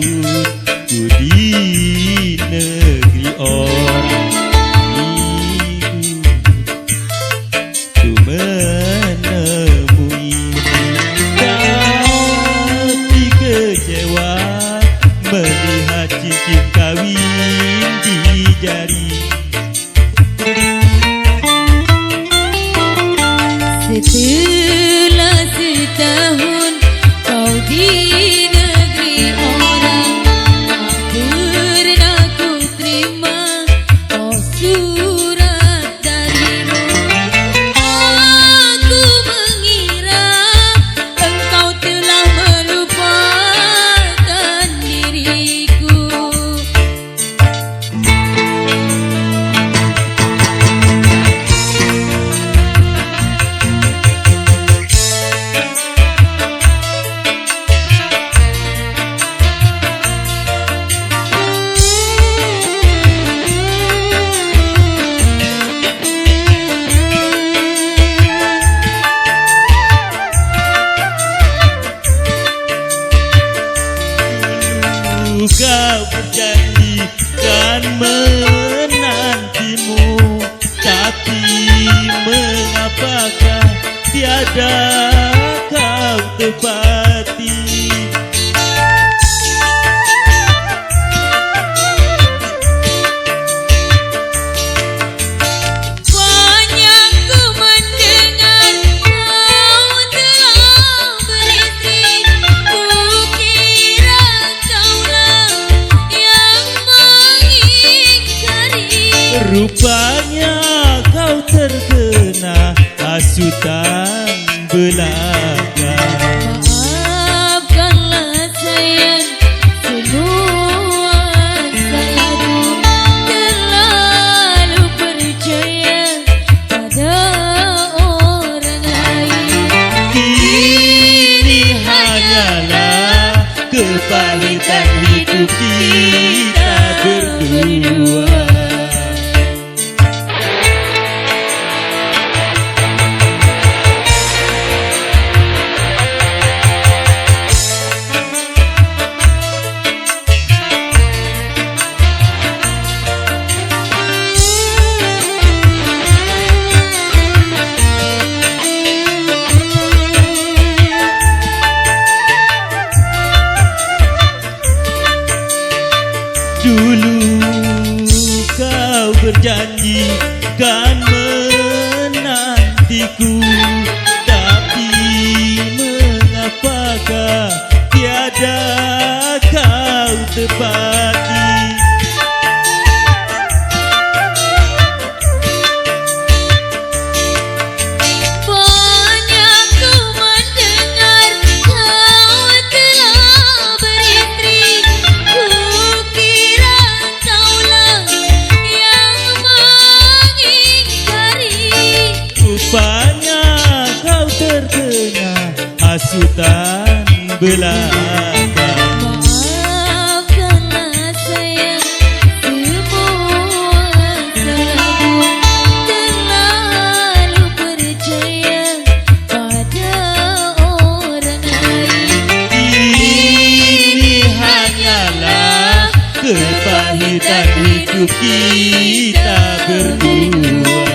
ku di negeri orang. Ku menemui tapi kecewa melihat cincin kawin di jari. Setelah setahun kau di negeri orang, tak pernah ku terima oh surat darimu. Aku mengira engkau telah melupakan diriku. Kau berjanji kan menantimu, tapi mengapakah tiada kau tepati? Banyak ku mendengar kau telah beristri, ku kira kaulah yang mengingkari. Rupanya kau terkena hasutan belaka. Maafkanlah sayang semua salahku, terlalu percaya pada orang lain. Ini hanyalah kepahitan hidup kita berdua. Dulu kau berjanji kan menantiku, tapi mengapakah tiada kau tepati? Banyak ku mendengar kau telah beristri, ku kira kaulah yang mengingkari. Rupanya kau terkena hasutan belaka. Maafkanlah sayang semua salahku, terlalu percaya pada orang lain. Ini hanyalah kepahitan hidup kita berdua.